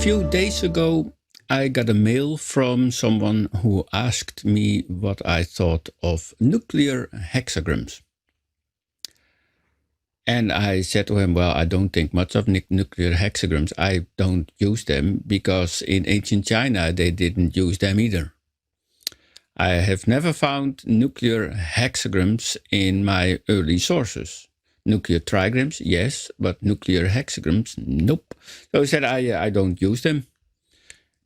few days ago, I got a mail from someone who asked me what I thought of nuclear hexagrams. And I said to him, well, I don't think much of nuclear hexagrams. I don't use them because in ancient China, they didn't use them either. I have never found nuclear hexagrams in my early sources. Nuclear trigrams, yes, but nuclear hexagrams, nope. So he said, I don't use them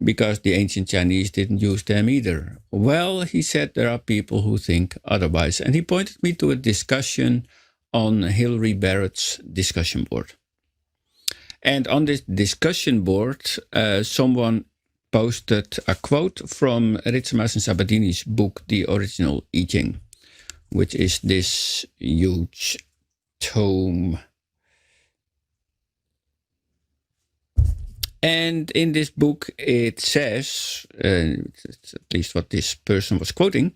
because the ancient Chinese didn't use them either. Well, he said there are people who think otherwise. And he pointed me to a discussion on Hilary Barrett's discussion board. And on this discussion board, someone posted a quote from Ritsumas and Sabatini's book, The Original Yijing, which is this huge tome. And in this book, it says, at least what this person was quoting,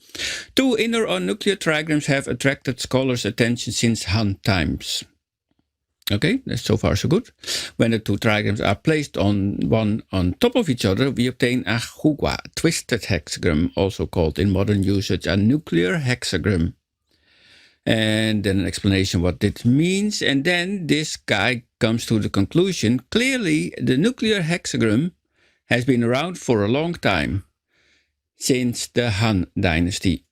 two inner or nuclear trigrams have attracted scholars' attention since Han times. Okay, that's so far so good. When the two trigrams are placed one on top of each other, we obtain a hugua, twisted hexagram, also called in modern usage a nuclear hexagram. And then an explanation what this means. And then this guy comes to the conclusion, clearly the nuclear hexagram has been around for a long time, since the Han dynasty.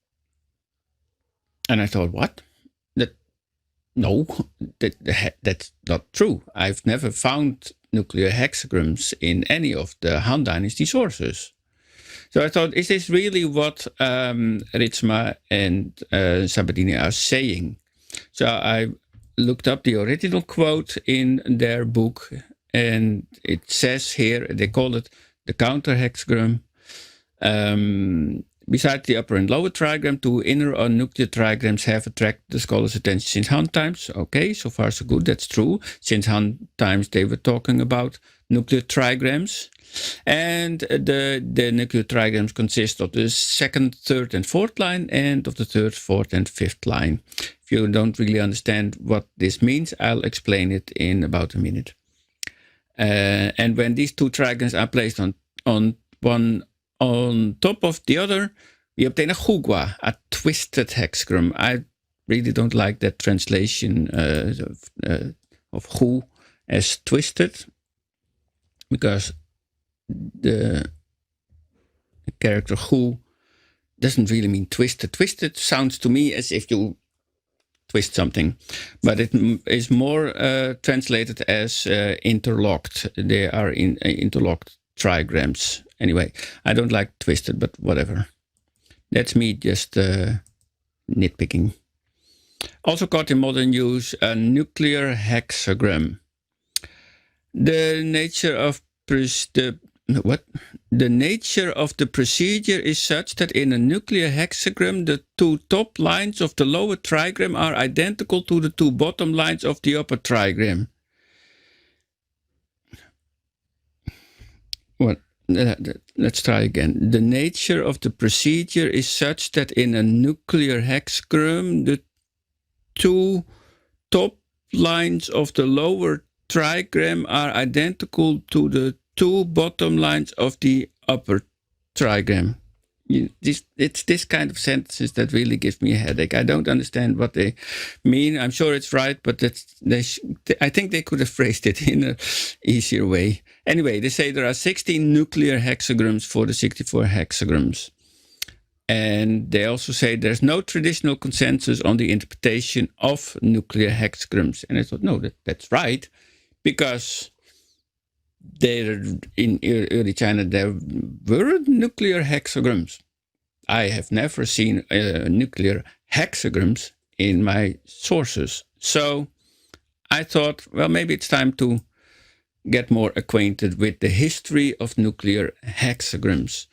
And I thought, what? No, that's not true. I've never found nuclear hexagrams in any of the Han dynasty sources. So I thought, is this really what Ritsma and Sabatini are saying? So I looked up the original quote in their book, and it says here, they call it the counter hexagram. Besides the upper and lower trigram, two inner or nuclear trigrams have attracted the scholars' attention since Han times. Okay, so far so good, that's true. Since Han times they were talking about nuclear trigrams. And the nuclear trigrams consist of the second, third, and fourth line, and of the third, fourth, and fifth line. If you don't really understand what this means, I'll explain it in about a minute. And when these two trigrams are placed on one on top of the other, we obtain a hugua, a twisted hexagram. I really don't like that translation of hu as twisted, because the character hu doesn't really mean twisted. Twisted sounds to me as if you twist something, but it is more translated as interlocked. They are interlocked trigrams. Anyway, I don't like twisted, but whatever. That's me just nitpicking. Also called in modern use a nuclear hexagram. The nature of the nature of the procedure is such that in a nuclear hexagram, the two top lines of the lower trigram are identical to the two bottom lines of the upper trigram. What? Let's try again. The nature of the procedure is such that in a nuclear hexagram, the two top lines of the lower trigram are identical to the two bottom lines of the upper trigram. It's this kind of sentences that really gives me a headache. I don't understand what they mean. I'm sure it's right, but I think they could have phrased it in an easier way. Anyway, they say there are 16 nuclear hexagrams for the 64 hexagrams. And they also say there's no traditional consensus on the interpretation of nuclear hexagrams. And I thought, no, that's right, because in early China, there were nuclear hexagrams. I have never seen nuclear hexagrams in my sources. So I thought, well, maybe it's time to get more acquainted with the history of nuclear hexagrams.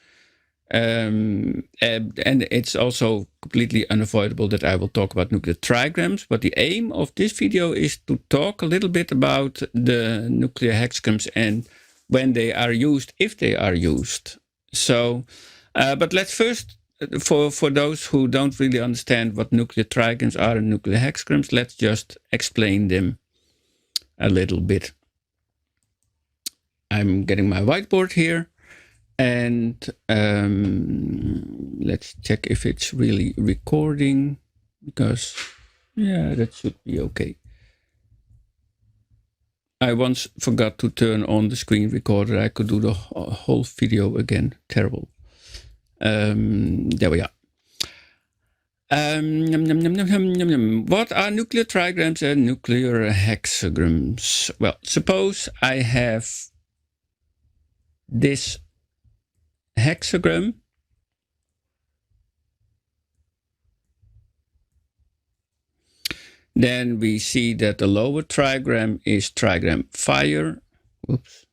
And it's also completely unavoidable that I will talk about nuclear trigrams, but the aim of this video is to talk a little bit about the nuclear hexagrams and when they are used, if they are used. So, but let's first, for those who don't really understand what nuclear trigrams are and nuclear hexagrams, let's just explain them a little bit. I'm getting my whiteboard here, and let's check if it's really recording, because yeah, that should be okay. I once forgot to turn on the screen recorder. I could do the whole video again. Terrible. There we are. What are nuclear trigrams and nuclear hexagrams? Well, suppose I have this hexagram, then we see that the lower trigram is trigram fire. Whoops.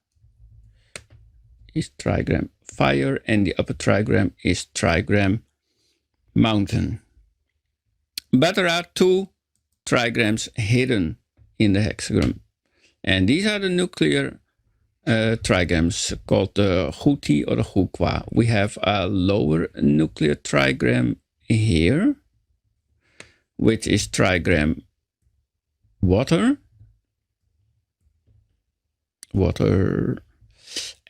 Is trigram fire, and the upper trigram is trigram mountain. But there are two trigrams hidden in the hexagram. And these are the nuclear trigrams called the Huti or the Hukwa. We have a lower nuclear trigram here, which is trigram water.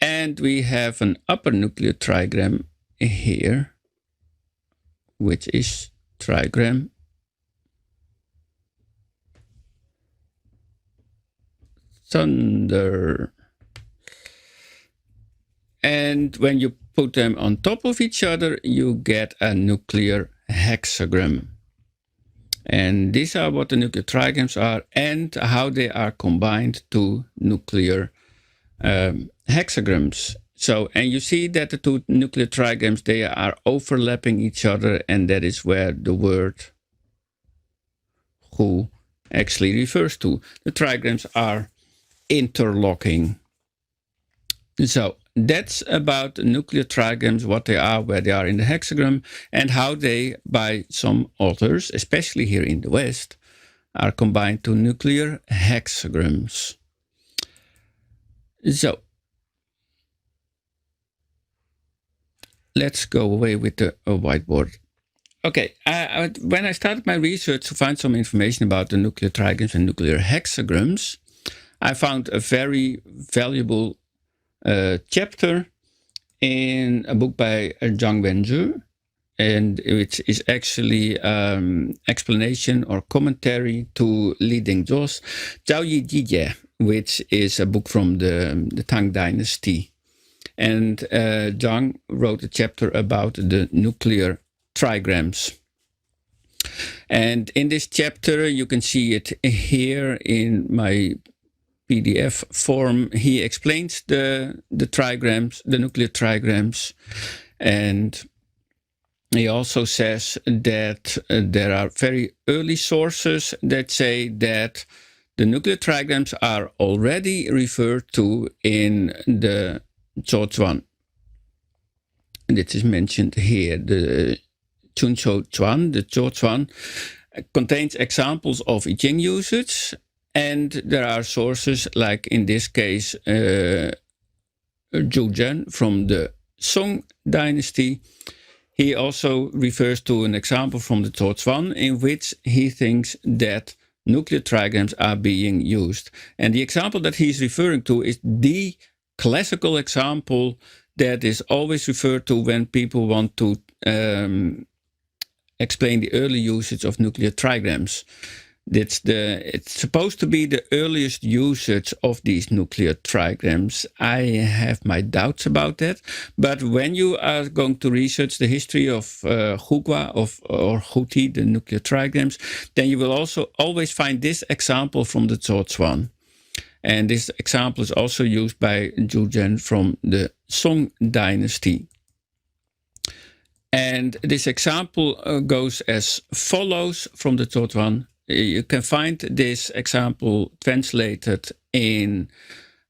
And we have an upper nuclear trigram here, which is trigram thunder. And when you put them on top of each other, you get a nuclear hexagram. And these are what the nuclear trigrams are and how they are combined to nuclear hexagrams. So, and you see that the two nuclear trigrams, they are overlapping each other, and that is where the word Hu actually refers to. The trigrams are interlocking. So that's about nuclear trigrams, what they are, where they are in the hexagram, and how they, by some authors, especially here in the West, are combined to nuclear hexagrams. So let's go away with the whiteboard. Okay, when I started my research to find some information about the nuclear trigrams and nuclear hexagrams, I found a very valuable chapter in a book by Zhang Wenzhi, and it is actually explanation or commentary to Li Dingzhuo's Zhao Yijing, which is a book from the Tang dynasty. And Zhang wrote a chapter about the nuclear trigrams. And in this chapter, you can see it here in my PDF form. He explains the trigrams, the nuclear trigrams, and he also says that there are very early sources that say that the nuclear trigrams are already referred to in the Zuozhuan. This is mentioned here. The Zuozhuan, the Zuozhuan, contains examples of Yijing usage. And there are sources, like in this case, Zhu from the Song dynasty. He also refers to an example from the Zuozhuan in which he thinks that nuclear trigrams are being used. And the example that he's referring to is the classical example that is always referred to when people want to explain the early usage of nuclear trigrams. It's supposed to be the earliest usage of these nuclear trigrams. I have my doubts about that. But when you are going to research the history of Hugwa or Huti, the nuclear trigrams, then you will also always find this example from the Zuozhuan. And this example is also used by Zhu from the Song dynasty. And this example goes as follows from the Zuozhuan. You can find this example translated in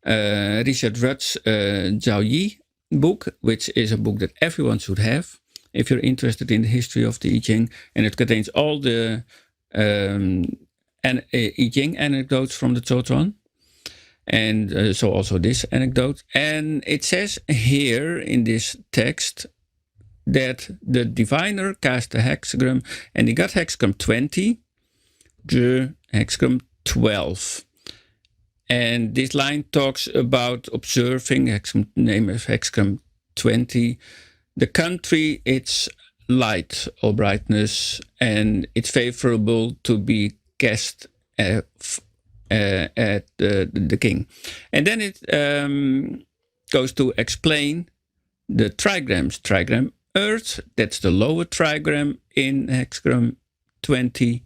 Richard Rudd's Zhao Yi book, which is a book that everyone should have if you're interested in the history of the Yijing. And it contains all the Yijing anecdotes from the Zuozhuan. And so also this anecdote. And it says here in this text that the diviner cast a hexagram and he got hexagram 20, the hexagram 12. And this line talks about observing, name of hexagram 20, the country, its light or brightness, and it's favorable to be cast at the king. And then it goes to explain the trigrams. Trigram Earth, that's the lower trigram in hexagram 20.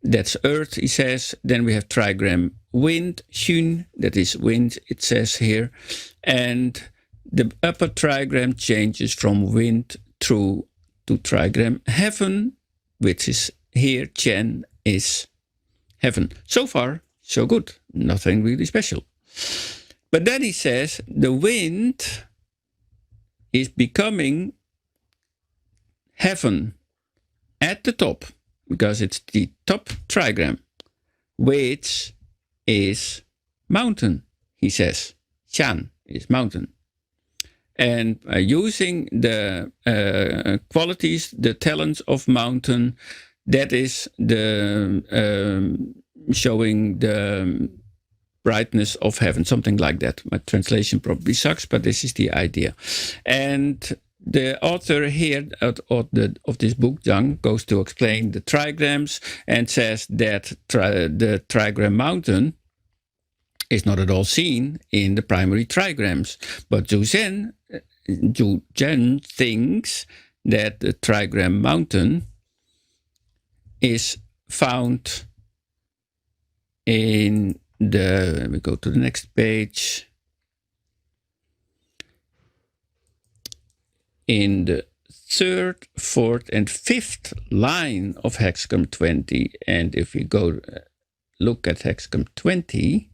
That's Earth, he says. Then we have trigram Wind, Xun, that is wind, it says here. And the upper trigram changes from wind through to trigram Heaven, which is here, Chen is heaven. So far, so good. Nothing really special. But then he says the wind is becoming heaven at the top, because it's the top trigram, which is mountain, he says. Shan is mountain. And using the qualities, the talents of mountain, that is the showing the brightness of heaven, something like that. My translation probably sucks, but this is the idea. And the author here of this book, Zhang, goes to explain the trigrams and says that the trigram mountain is not at all seen in the primary trigrams. But Zhu Zhen thinks that the trigram mountain is found in let me go to the next page, in the third, fourth, and fifth line of hexagram 20. And if we go look at hexagram 20,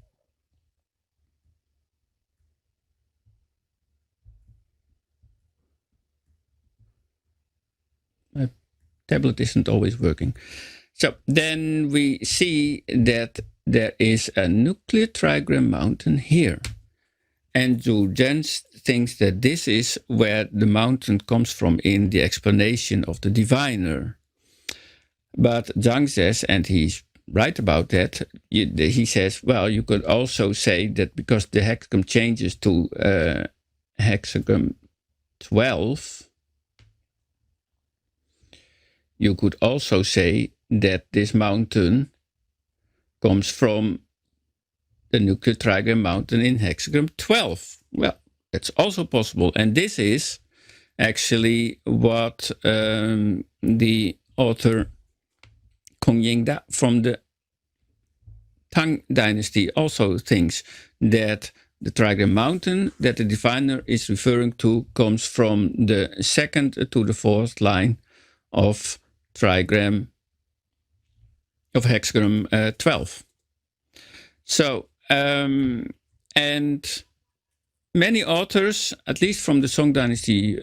my tablet isn't always working. So then we see that there is a nuclear trigram mountain here. And Zhu Zhen thinks that this is where the mountain comes from in the explanation of the diviner. But Zhang says, and he's right about that, he says, well, you could also say that because the hexagram changes to hexagram 12, you could also say that this mountain comes from the nuclear trigram mountain in hexagram 12. Well, that's also possible. And this is actually what the author Kong Yingda from the Tang dynasty also thinks, that the trigram mountain that the diviner is referring to comes from the second to the fourth line of trigram of hexagram 12. So, and many authors, at least from the Song dynasty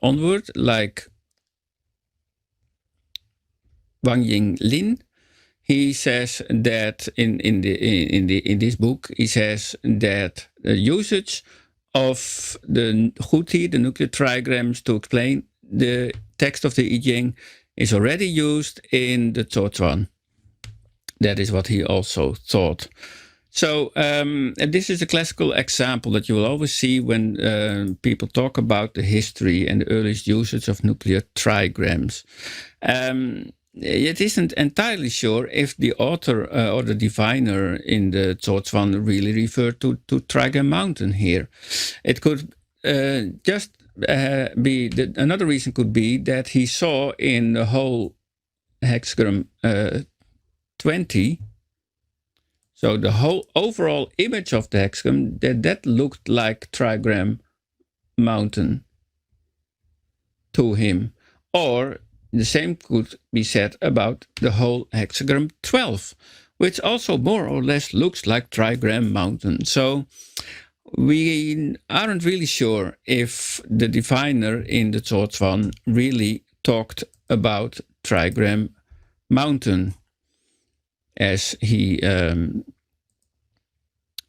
onward, like Wang Lin, he says that in this book, he says that the usage of the Huti, the nuclear trigrams, to explain the text of the Yijing is already used in the Zuozhuan. That is what he also thought. So this is a classical example that you will always see when people talk about the history and the earliest usage of nuclear trigrams. It isn't entirely sure if the author or the diviner in the Zuozhuan really referred to trigram mountain here. It could just be, another reason could be that he saw in the whole hexagram 20, so the whole overall image of the hexagram, that looked like trigram mountain to him. Or the same could be said about the whole hexagram 12, which also more or less looks like trigram mountain. So we aren't really sure if the diviner in the Zuozhuan really talked about trigram mountain as he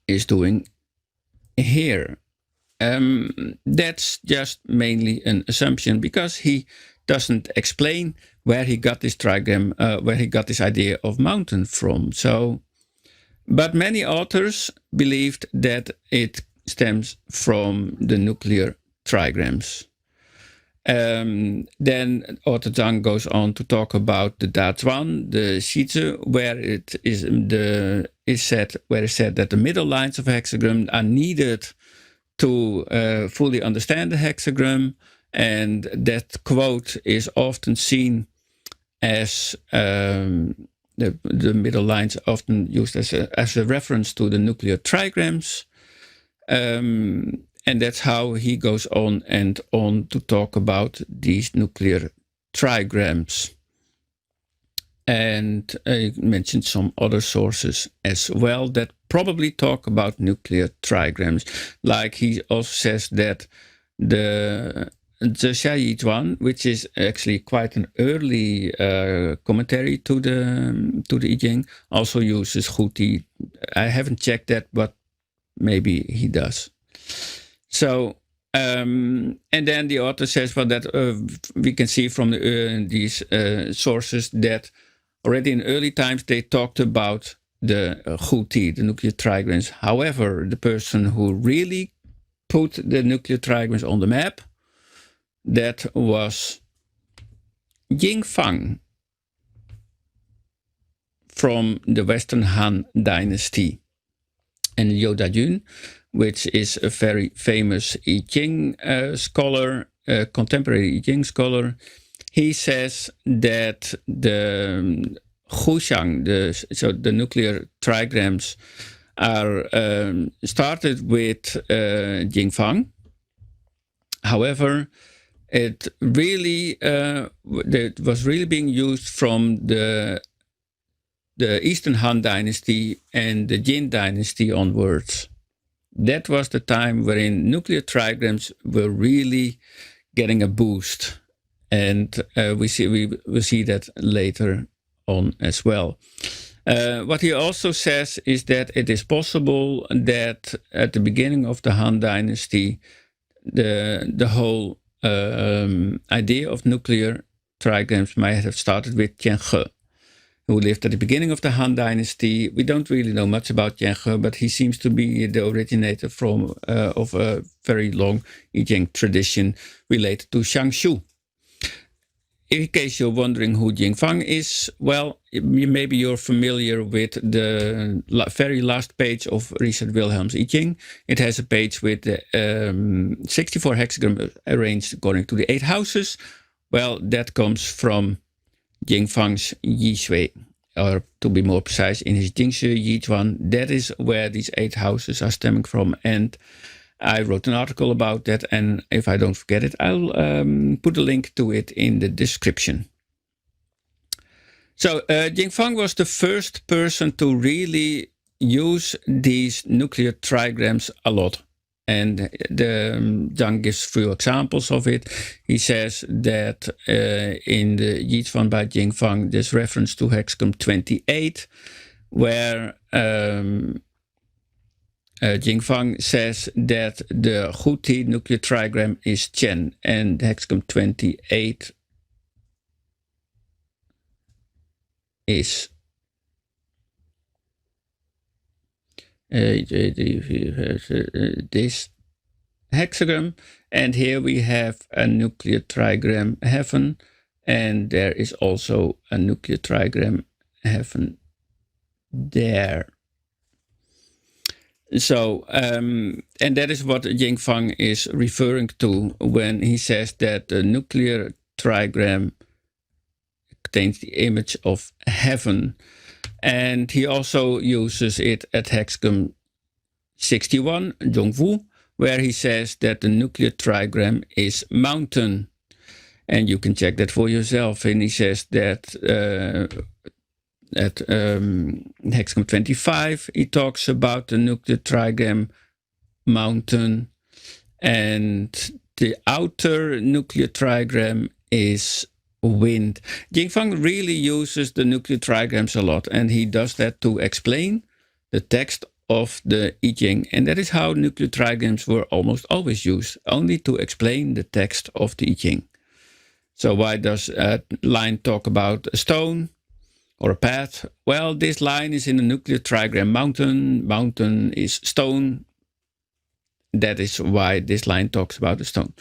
is doing here. That's just mainly an assumption, because he doesn't explain where he got this trigram, where he got this idea of mountain from. So, but many authors believed that it stems from the nuclear trigrams. Then author Zhang goes on to talk about the Dazhuan, the Shizi, where it is said that the middle lines of a hexagram are needed to fully understand the hexagram, and that quote is often seen as the middle lines often used as a reference to the nuclear trigrams. And that's how he goes on and on to talk about these nuclear trigrams. And I mentioned some other sources as well that probably talk about nuclear trigrams. Like he also says that the Zuozhuan, which is actually quite an early commentary to the Yijing, also uses Guti. I haven't checked that, but maybe he does. So, and then the author says, well, that we can see from these sources that already in early times they talked about the Guti, the nuclear trigrams. However, the person who really put the nuclear trigrams on the map, that was Jing Fang from the Western Han dynasty. And Liu Dajun, which is a very famous Yijing scholar, contemporary Yijing scholar, he says that the Guxiang, so the nuclear trigrams, are started with Jing Fang. However, it was really being used from the Eastern Han dynasty and the Jin dynasty onwards. That was the time wherein nuclear trigrams were really getting a boost, and we will see that later on as well. What he also says is that it is possible that at the beginning of the Han dynasty, the whole idea of nuclear trigrams might have started with Tianhe, who lived at the beginning of the Han dynasty. We don't really know much about Tianhe, but he seems to be the originator of a very long Yijing tradition related to Shangshu. In case you're wondering who Jing Fang is, well, maybe you're familiar with the very last page of Richard Wilhelm's Yijing. It has a page with 64 hexagrams arranged according to the 8 houses. Well, that comes from Jing Fang's Yishui, or to be more precise, in his Jingchi Yizhuan. That is where these 8 houses are stemming from, and I wrote an article about that, and if I don't forget it, I'll put a link to it in the description. So Jing Fang was the first person to really use these nuclear trigrams a lot. And Zhang gives a few examples of it. He says that in the Yizhuan by Jing Fang, there's reference to hexagram 28, where Jing Fang says that the Guti nuclear trigram is Chen, and hexagram 28 is this hexagram, and here we have a nuclear trigram heaven, and there is also a nuclear trigram heaven there. So, and that is what Jing Fang is referring to when he says that the nuclear trigram contains the image of heaven. And he also uses it at hexagram 61, Zhongwu, where he says that the nuclear trigram is mountain. And you can check that for yourself. And he says that at hexagram 25, he talks about the nuclear trigram mountain. And the outer nuclear trigram is wind. Jing Fang really uses the nuclear trigrams a lot, and he does that to explain the text of the Yijing. And that is how nuclear trigrams were almost always used, only to explain the text of the Yijing. So why does a line talk about a stone? or a path. Well, this line is in a nuclear trigram. Mountain is stone. That is why this line talks about a stone.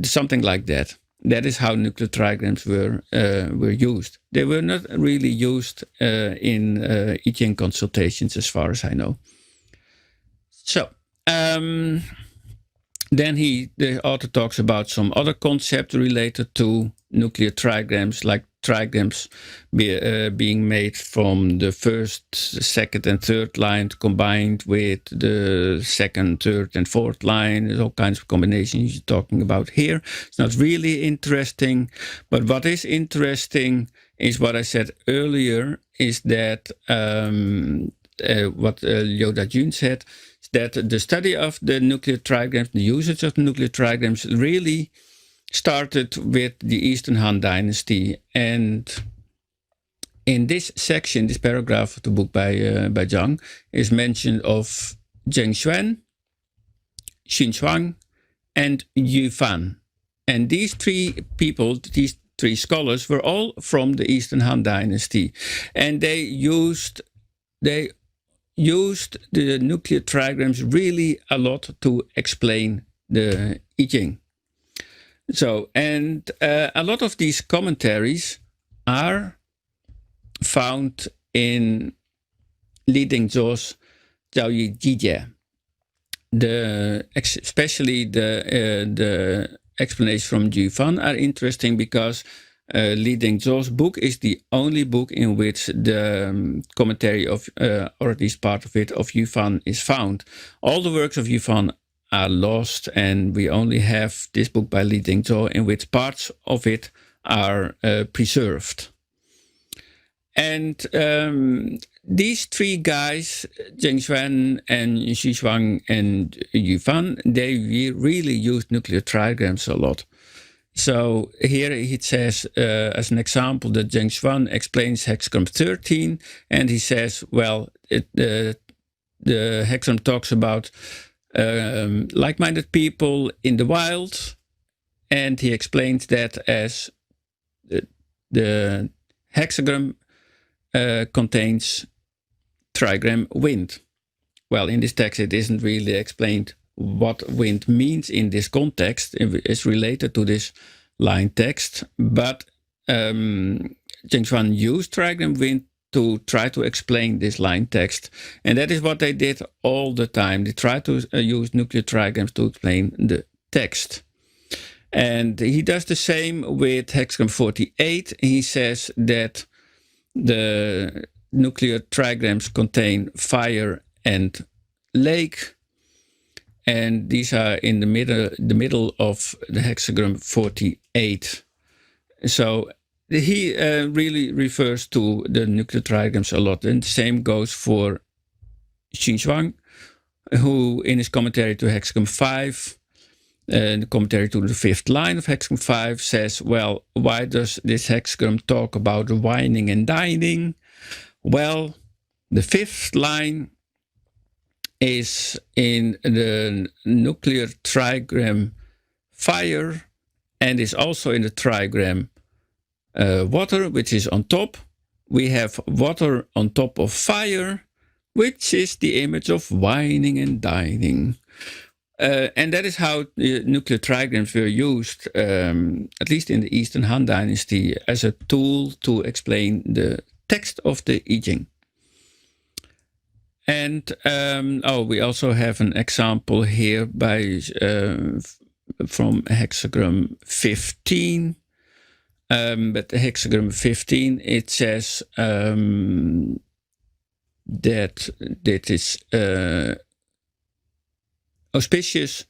Something like that. That is how nuclear trigrams were used. They were not really used in Yijing consultations, as far as I know. So then the author talks about some other concepts related to nuclear trigrams, like trigrams being made from the first, second, and third line combined with the second, third, and fourth line. There's all kinds of combinations you're talking about here. It's not really interesting, but what is interesting is what I said earlier, is that what Liu Dajun said, is that the study of the nuclear trigrams, the usage of the nuclear trigrams, really started with the Eastern Han Dynasty. And in this section, this paragraph of the book by Zhang, is mention of Zheng Xuan, Xin Shuang, and Yu Fan. And these three people, these three scholars, were all from the Eastern Han Dynasty. And they used the nuclear trigrams really a lot to explain the Yijing. So, and a lot of these commentaries are found in Li Dingzhuo's Zhao Yi Jijie. Especially the explanations from Jing Fang are interesting because Li Dingzhuo's book is the only book in which the commentary of, or at least part of it, of Yu Fan is found. All the works of Yu Fan are lost, and we only have this book by Li Dingzhuo in which parts of it are preserved. And these three guys, Zheng Xuan and Xi Shuang and Yu Fan, they really used nuclear trigrams a lot. So here it says, as an example, that Zheng Xuan explains hexagram 13, and he says, well, the hexagram talks about like-minded people in the wild, and he explains that as the hexagram contains trigram wind. Well, in this text it isn't really explained what wind means in this context. It's related to this line text, but Zheng Xuan used trigram wind to try to explain this line text. And that is what they did all the time. They tried to use nuclear trigrams to explain the text. And he does the same with hexagram 48. He says that the nuclear trigrams contain fire and lake. And these are in the middle of the hexagram 48. So he really refers to the nuclear trigrams a lot. And the same goes for Xin Shuang, who in his commentary to hexagram 5, the commentary to the fifth line of hexagram 5, says, well, why does this hexagram talk about wining and dining? Well, the fifth line is in the nuclear trigram fire, and is also in the trigram water, which is on top. We have water on top of fire, which is the image of wining and dining. And that is how the nuclear trigrams were used, at least in the Eastern Han Dynasty, as a tool to explain the text of the Yijing. And we also have an example here by from hexagram 15. But the hexagram 15, it says that it is auspicious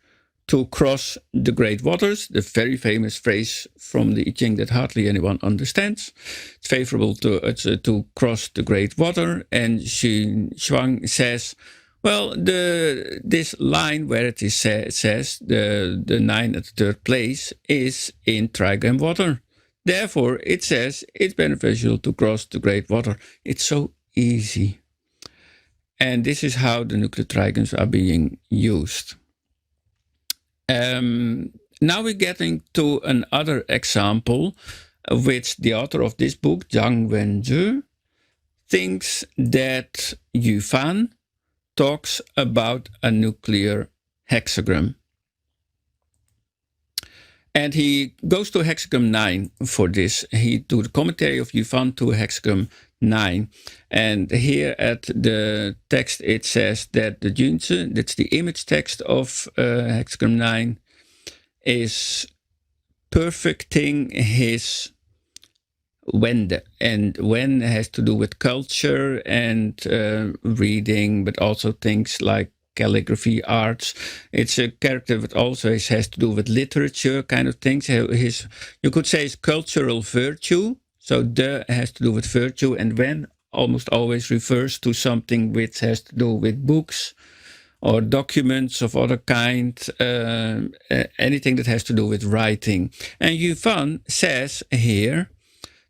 to cross the great waters, the very famous phrase from the Yijing that hardly anyone understands. It's favorable to cross the great water. And Xin Shuang says, well, this line where it is says the 9 at the third place is in trigram water. Therefore, it says it's beneficial to cross the great water. It's so easy. And this is how the nuclear trigrams are being used. Now we're getting to another example, which the author of this book, Zhang Wenzhi, thinks that Yu Fan talks about a nuclear hexagram. And he goes to hexagram 9 for this. He do the commentary of Yu Fan to hexagram 9. And here at the text it says that the Jingchi, that's the image text of hexagram 9, is perfecting his Wende. And Wen has to do with culture and reading, but also things like calligraphy, arts. It's a character that also has to do with literature kind of things. You could say his cultural virtue. So the has to do with virtue, and Wen almost always refers to something which has to do with books or documents of other kind, anything that has to do with writing. And Yu Fan says here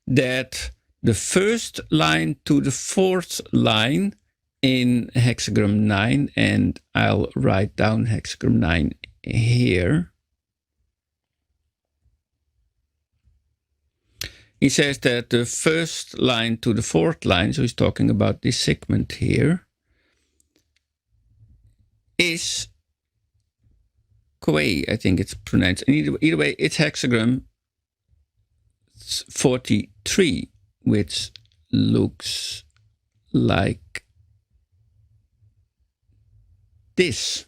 that the first line to the fourth line in hexagram 9, and I'll write down hexagram 9 here. He says that the first line to the fourth line, so he's talking about this segment here, is Kuei, I think it's pronounced. Either way, it's hexagram 43, which looks like this.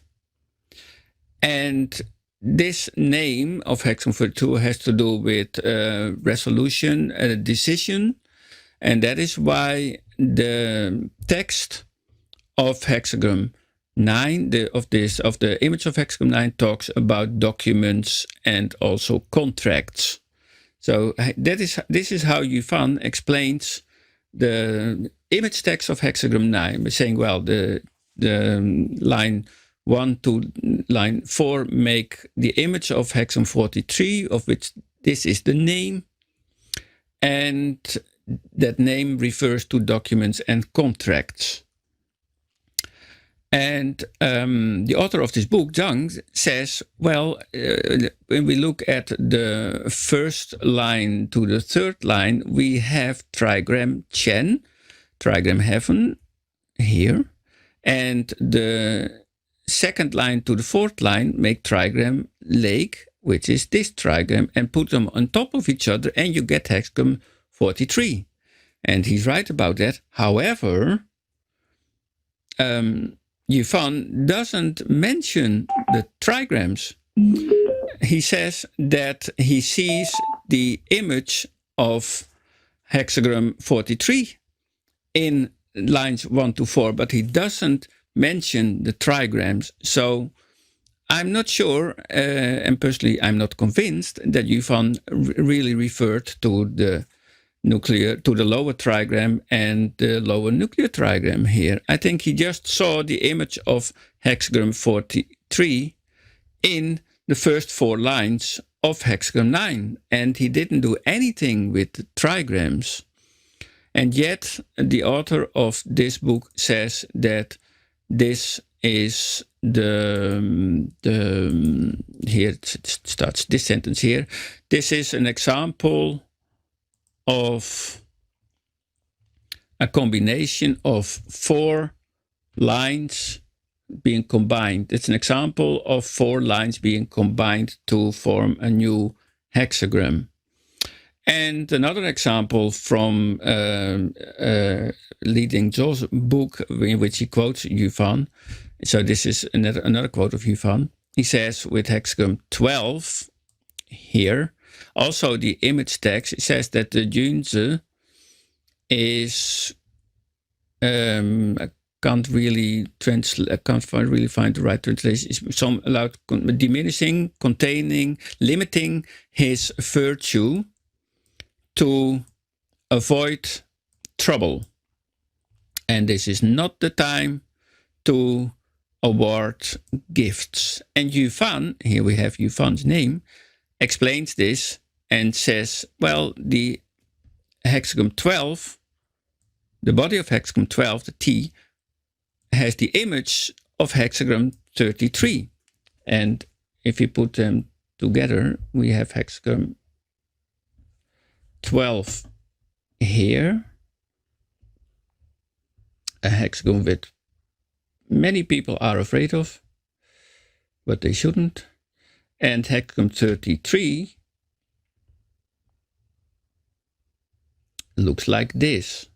And this name of hexagram 42 has to do with resolution, a decision, and that is why the text of hexagram 9, of the image of hexagram 9, talks about documents and also contracts. So this is how Yu Fan explains the image text of hexagram 9 by saying, well, the line 1 to line 4 make the image of hexagram 43, of which this is the name, and that name refers to documents and contracts. And the author of this book, Zhang, says, well, when we look at the first line to the third line, we have trigram Chen, trigram heaven here, and the second line to the fourth line make trigram lake, which is this trigram, and put them on top of each other, and you get hexagram 43. And he's right about that. However, Yu Fan doesn't mention the trigrams. He says that he sees the image of hexagram 43 in lines 1 to 4, but he doesn't mention the trigrams. So I'm not sure, and personally I'm not convinced, that Yu Fan really referred to the lower trigram and the lower nuclear trigram here. I think he just saw the image of hexagram 43 in the first 4 lines of hexagram 9, and he didn't do anything with the trigrams. And yet the author of this book says that this is here it starts this sentence here. This is an example of a combination of 4 lines being combined. It's an example of 4 lines being combined to form a new hexagram. And another example from Li Dingzhuo's book, in which he quotes Yu Fan. So this is another quote of Yu Fan. He says with hexagram 12 here, also the image text, it says that the Jingchi is, I can't really find the right translation. Is some allowed diminishing, containing, limiting his virtue to avoid trouble. And this is not the time to award gifts. And Yu Fan, here we have Yu Fan's name, explains this and says, well, the hexagram 12, the body of hexagram 12, the T, has the image of hexagram 33. And if you put them together, we have hexagram 12 here a hexagon with many people are afraid of, but they shouldn't. And hexagon 33 looks like this.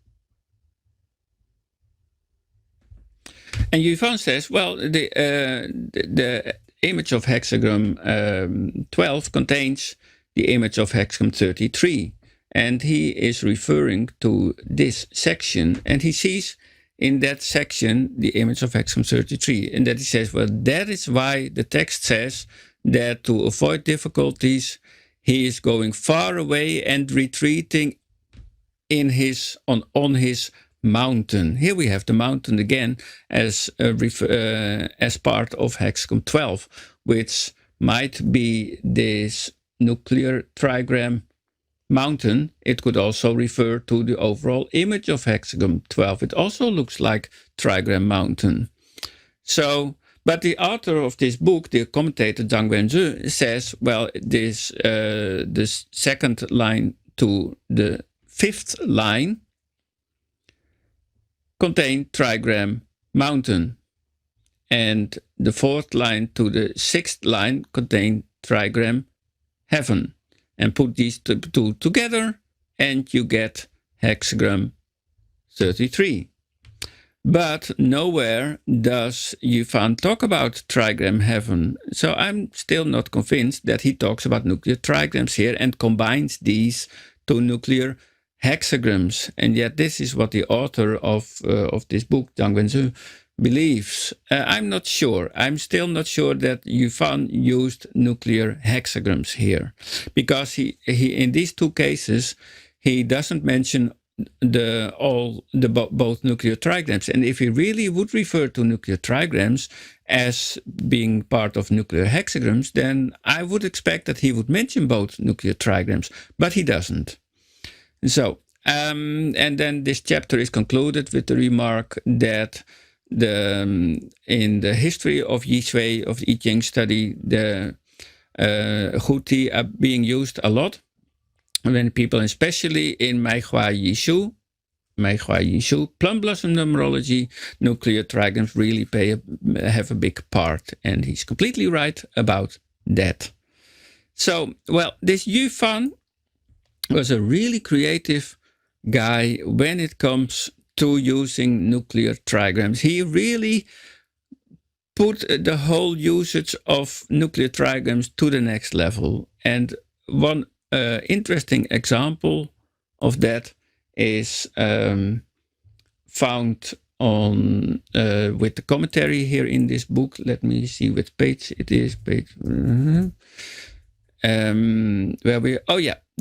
And Yifan says, well, the image of hexagram 12 contains the image of hexagram 33. And he is referring to this section, and he sees in that section the image of hexagram 33. And that he says, well, that is why the text says that to avoid difficulties, he is going far away and retreating in his on his mountain. Here we have the mountain again as part of hexagon 12, which might be this nuclear trigram mountain. It could also refer to the overall image of hexagon 12. It also looks like trigram mountain. So, but the author of this book, the commentator Zhang Wenzhi, says, well, this second line to the fifth line contain trigram mountain, and the fourth line to the sixth line contain trigram heaven. And put these two together, and you get hexagram 33. But nowhere does Yifan talk about trigram heaven. So I'm still not convinced that he talks about nuclear trigrams here and combines these to nuclear hexagrams. And yet this is what the author of this book, Zhang Wenzhi, believes. I'm not sure. I'm still not sure that Yifan used nuclear hexagrams here, because he in these two cases he doesn't mention both nuclear trigrams. And if he really would refer to nuclear trigrams as being part of nuclear hexagrams, then I would expect that he would mention both nuclear trigrams, but he doesn't. So and then this chapter is concluded with the remark that in the history of Yishui, of the Yijing study, the Huti are being used a lot when people, especially in Meihua Yishu, plum blossom numerology, nuclear trigrams really have a big part, and he's completely right about that. So, well, this Yifan was a really creative guy when it comes to using nuclear trigrams. He really put the whole usage of nuclear trigrams to the next level. And one interesting example of that is found on with the commentary here in this book. Let me see which page it is.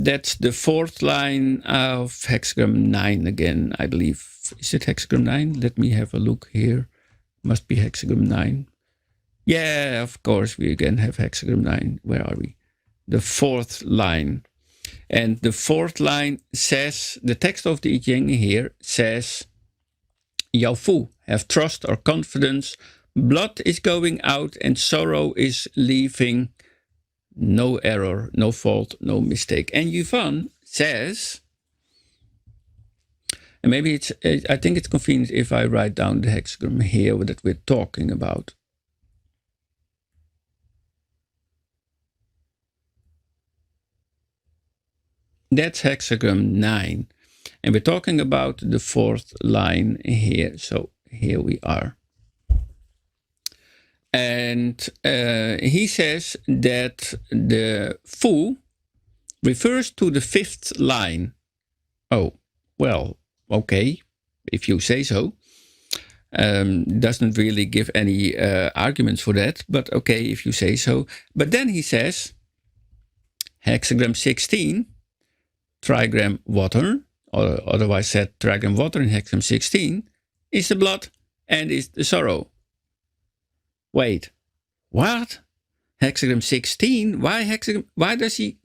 That's the fourth line of hexagram 9 again, I believe. Is it hexagram 9? Let me have a look here. Must be hexagram 9. Yeah, of course, we again have hexagram 9. Where are we? The fourth line. And the fourth line says, the text of the Yijing here says, Yao Fu, have trust or confidence, blood is going out and sorrow is leaving, no error, no fault, no mistake. And Yifan says, and maybe I think it's convenient if I write down the hexagram here that we're talking about. That's hexagram 9. And we're talking about the fourth line here. So here we are. And he says that the Fu refers to the fifth line. Oh, well, okay, if you say so. Doesn't really give any arguments for that, but okay, if you say so. But then he says, hexagram 16, trigram water, or otherwise said trigram water in hexagram 16, is the blood and is the sorrow. Wait, what? Hexagram 16? Why does he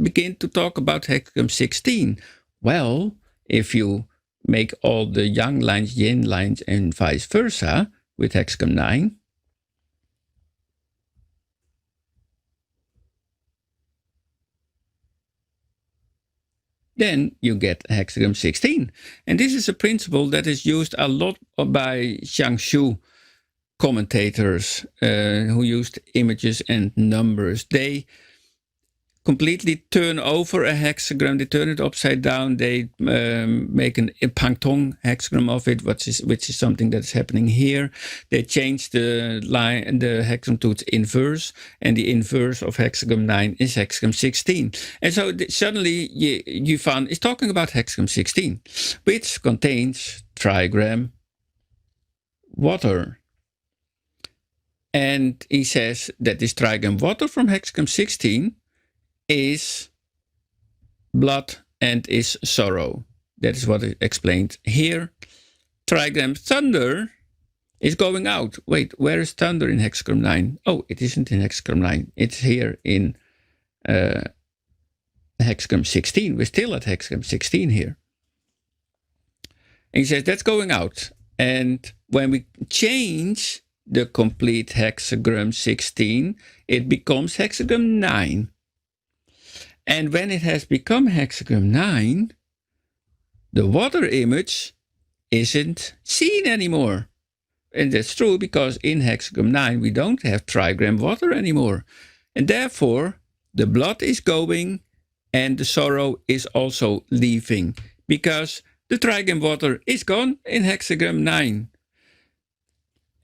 begin to talk about hexagram 16? Well, if you make all the yang lines yin lines and vice versa with hexagram 9, then you get hexagram 16. And this is a principle that is used a lot by Jiangsu commentators who used images and numbers. They completely turn over a hexagram, they turn it upside down, they make a pangtong hexagram of it, which is something that's happening here. They change the line, the hexagram to its inverse, and the inverse of hexagram 9 is hexagram 16. And so suddenly Yu Fan is talking about hexagram 16, which contains trigram water. And he says that this trigram water from hexagram 16 is blood and is sorrow. That is what is explained here. Trigram thunder is going out. Wait, where is thunder in hexagram 9? Oh, it isn't in hexagram 9. It's here in hexagram 16. We're still at hexagram 16 here. And he says that's going out. And when we change the complete hexagram 16, it becomes hexagram 9. And when it has become hexagram 9, the water image isn't seen anymore. And that's true because in hexagram 9 we don't have trigram water anymore. And therefore the blood is going and the sorrow is also leaving because the trigram water is gone in hexagram 9.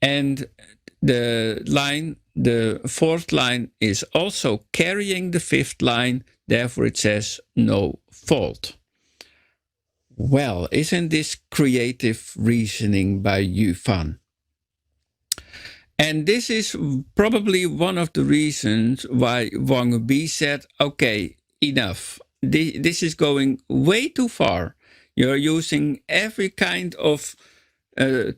And the fourth line is also carrying the fifth line. Therefore, it says no fault. Well, isn't this creative reasoning by Yu Fan? And this is probably one of the reasons why Wang Bi said, okay, enough. This is going way too far. You're using every kind of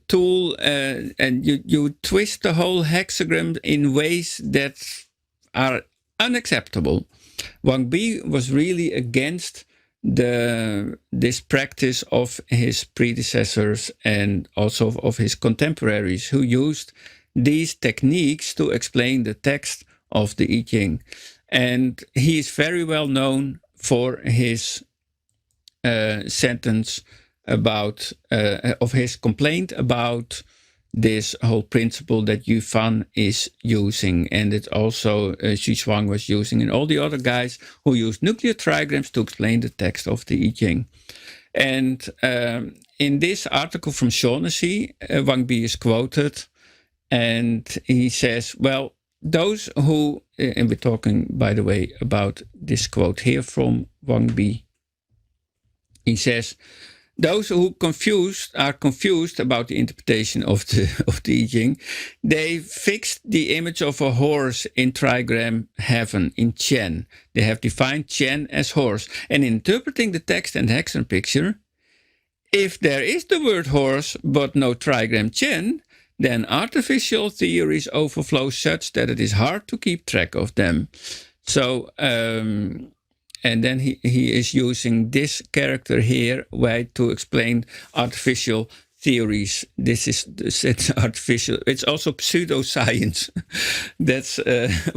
tool and you twist the whole hexagram in ways that are unacceptable. Wang Bi was really against this practice of his predecessors and also of his contemporaries who used these techniques to explain the text of the Yijing. And he is very well known for his sentence about of his complaint about this whole principle that Yu Fan is using, and it also Zuozhuan was using, and all the other guys who used nuclear trigrams to explain the text of the Yijing. And in this article from Shaughnessy, Wang Bi is quoted, and he says, well, those who, and we're talking, by the way, about this quote here from Wang Bi, he says, those who are confused about the interpretation of the Yijing, they fixed the image of a horse in trigram heaven, in Qian. They have defined Qian as horse. And in interpreting the text and hexagram picture, if there is the word horse but no trigram Qian, then artificial theories overflow such that it is hard to keep track of them. So, and then he is using this character here to explain artificial theories. It's artificial. It's also pseudoscience. That's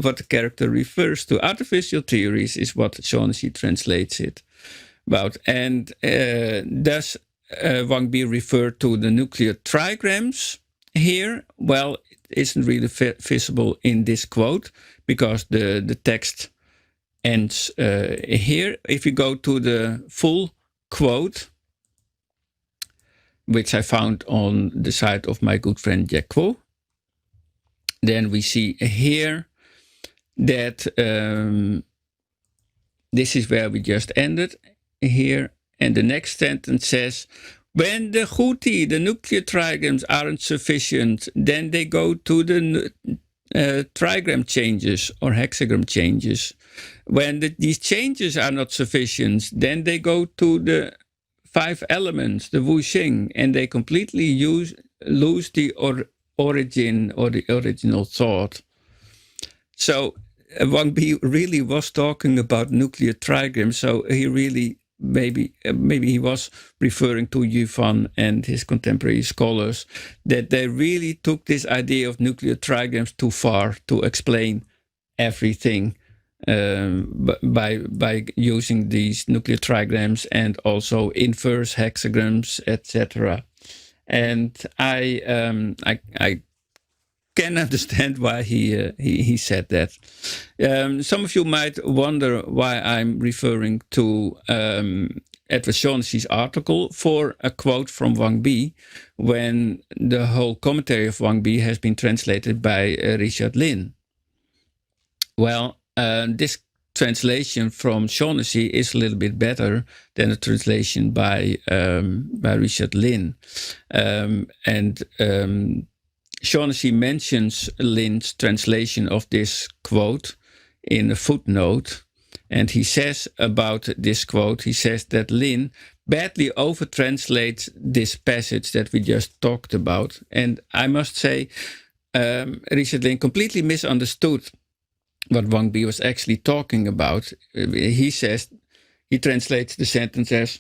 what the character refers to. Artificial theories is what Shaughnessy translates it about. And does Wang Bi refer to the nuclear trigrams here? Well, it isn't really visible in this quote because the text ends here. If you go to the full quote, which I found on the site of my good friend Jekwo, then we see here that this is where we just ended here. And the next sentence says, when the Huti, the nuclear trigrams, aren't sufficient, then they go to the trigram changes or hexagram changes. When these changes are not sufficient, then they go to the 5 elements, the Wu Xing, and they completely lose the origin or the original thought. So Wang Bi really was talking about nuclear trigrams, so he really maybe he was referring to Yu Fan and his contemporary scholars, that they really took this idea of nuclear trigrams too far to explain everything by using these nuclear trigrams and also inverse hexagrams, etc. And I can understand why he said that. Some of you might wonder why I'm referring to Edward Shaughnessy's article for a quote from Wang Bi, when the whole commentary of Wang Bi has been translated by Richard Lin. Well, this translation from Shaughnessy is a little bit better than the translation by Richard Lin, and Shaughnessy mentions Lin's translation of this quote in a footnote, and he says about this quote, he says that Lin badly over-translates this passage that we just talked about. And I must say, Richard Lin completely misunderstood what Wang Bi was actually talking about. He says, he translates the sentence as,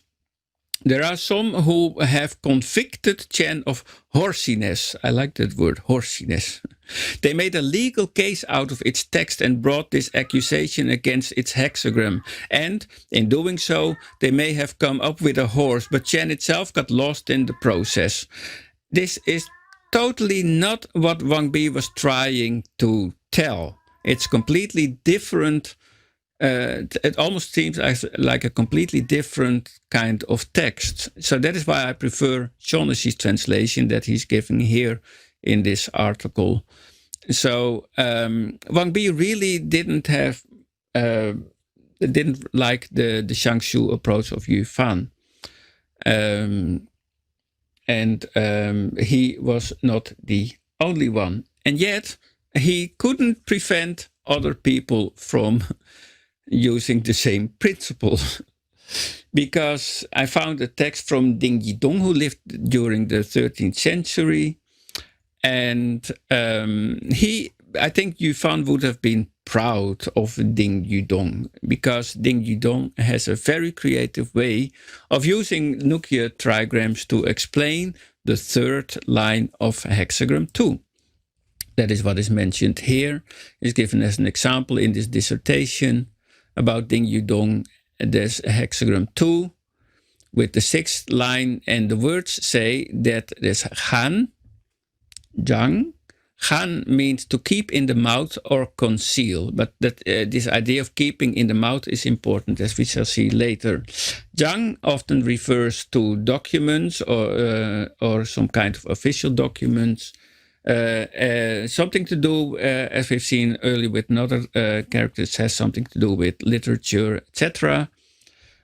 there are some who have convicted Chen of horsiness. I like that word, horsiness. They made a legal case out of its text and brought this accusation against its hexagram. And in doing so, they may have come up with a horse, but Chen itself got lost in the process. This is totally not what Wang Bi was trying to tell. It's completely different. It almost seems like a completely different kind of text. So that is why I prefer Shaughnessy's translation that he's giving here in this article. So Wang Bi really didn't like the Shangshu approach of Yu Fan. And he was not the only one. And yet he couldn't prevent other people from using the same principle. Because I found a text from Ding Yudong, who lived during the 13th century. And I think Yu Fan would have been proud of Ding Yudong, because Ding Yudong has a very creative way of using nuclear trigrams to explain the third line of hexagram 2. That is what is mentioned here, is given as an example in this dissertation about Ding Yudong. There's hexagram 2 with the 6th line, and the words say that there's Han, Zhang. Han means to keep in the mouth or conceal, but that this idea of keeping in the mouth is important, as we shall see later. Zhang often refers to documents or some kind of official documents. Something to do, as we've seen earlier with another characters, has something to do with literature, etc.,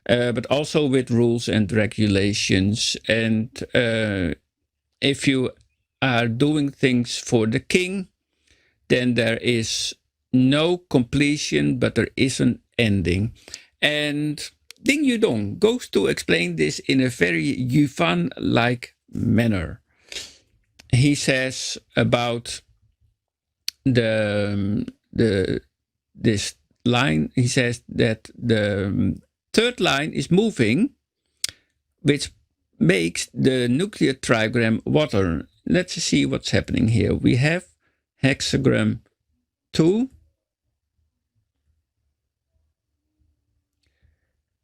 but also with rules and regulations. And if you are doing things for the king, then there is no completion, but there is an ending. And Ding Yudong goes to explain this in a very Yu Fan-like manner. He says about this line, he says that the third line is moving, which makes the nuclear trigram water. Let's see what's happening here. We have hexagram 2.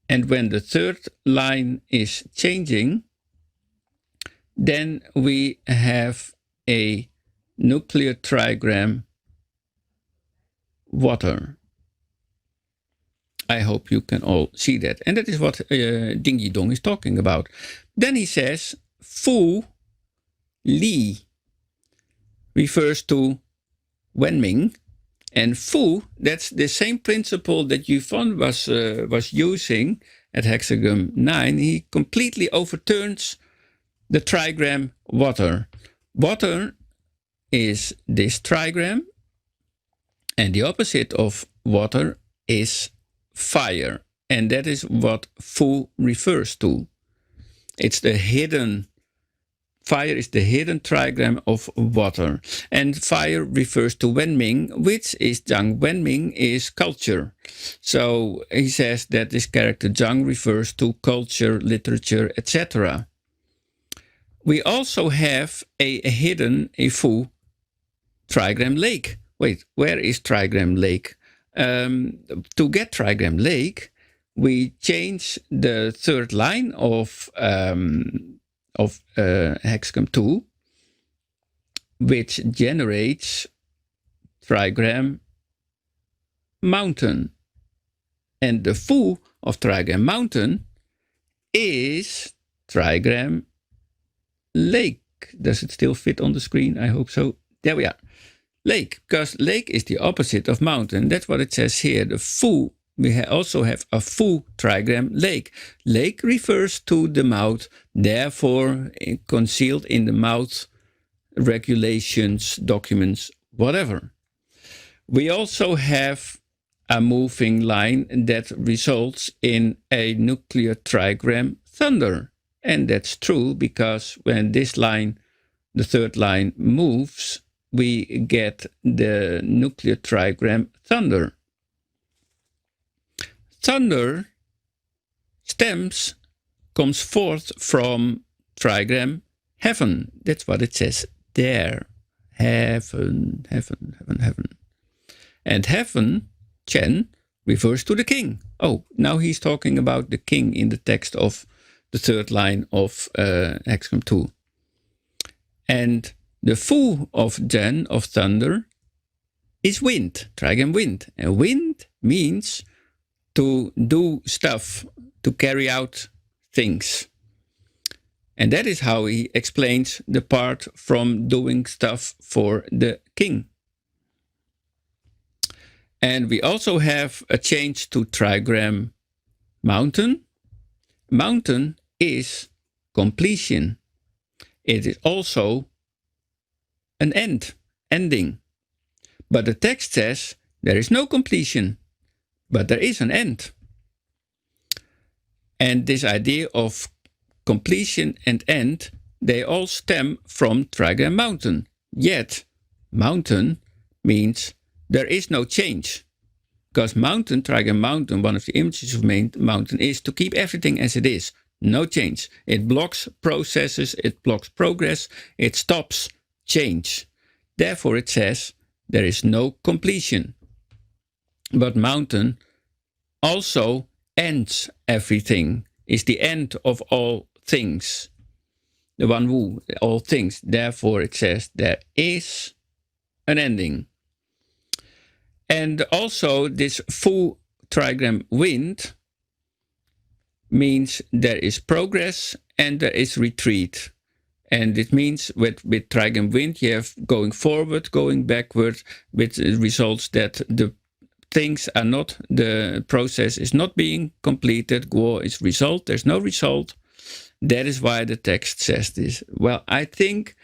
And when the third line is changing, then we have a nuclear trigram water. I hope you can all see that. And that is what Ding Yudong is talking about. Then he says, Fu Li refers to Wenming. And Fu, that's the same principle that Yu Fan was using at hexagram 9. He completely overturns the trigram water. Water is this trigram, and the opposite of water is fire. And that is what Fu refers to. It's the hidden, fire is the hidden trigram of water. And fire refers to Wenming, which is Zhang. Wenming is culture. So he says that this character Zhang refers to culture, literature, etc. We also have a hidden, a Fu trigram lake. Wait, where is trigram lake? to get trigram lake, we change the third line of hexagram 2, which generates trigram mountain. And the foo of trigram mountain is trigram lake. Does it still fit on the screen? I hope so. There we are. Lake, because lake is the opposite of mountain. That's what it says here. The foo, we also have a foo trigram lake. Lake refers to the mouth, therefore concealed in the mouth, regulations, documents, whatever. We also have a moving line that results in a nuclear trigram thunder. And that's true because when this line, the third line, moves, we get the nuclear trigram thunder. Thunder comes forth from trigram heaven. That's what it says there. Heaven, heaven, heaven, heaven. And heaven, Chen, refers to the king. Oh, now he's talking about the king in the text of the third line of hexagram 2. And the fu of Chen, of thunder, is wind, trigram wind. And wind means to do stuff, to carry out things. And that is how he explains the part from doing stuff for the king. And we also have a change to trigram mountain. Mountain is completion. It is also an ending. But the text says there is no completion, but there is an end. And this idea of completion and end, they all stem from trigram mountain. Yet, mountain means there is no change. Because mountain, trigram mountain, one of the images of mountain is to keep everything as it is. No change. It blocks processes, it blocks progress, it stops change. Therefore it says there is no completion. But mountain also ends everything, is the end of all things. The one Wu, all things. Therefore it says there is an ending. And also this full trigram wind means there is progress and there is retreat. And it means with trigram wind you have going forward, going backward, with results that the things are not, the process is not being completed, Guo is result, there's no result. That is why the text says this. Well, I think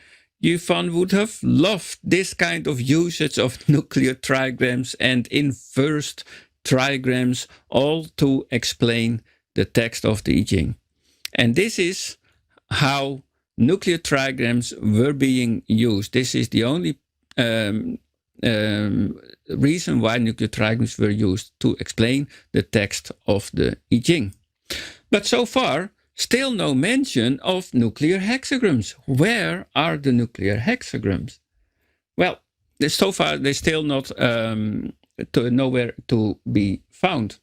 Yifan would have loved this kind of usage of nuclear trigrams and inversed trigrams, all to explain the text of the Yijing. And this is how nuclear trigrams were being used. This is the only reason why nuclear trigrams were used, to explain the text of the Yijing. But so far, still no mention of nuclear hexagrams. Where are the nuclear hexagrams? Well, so far they're still not nowhere to be found.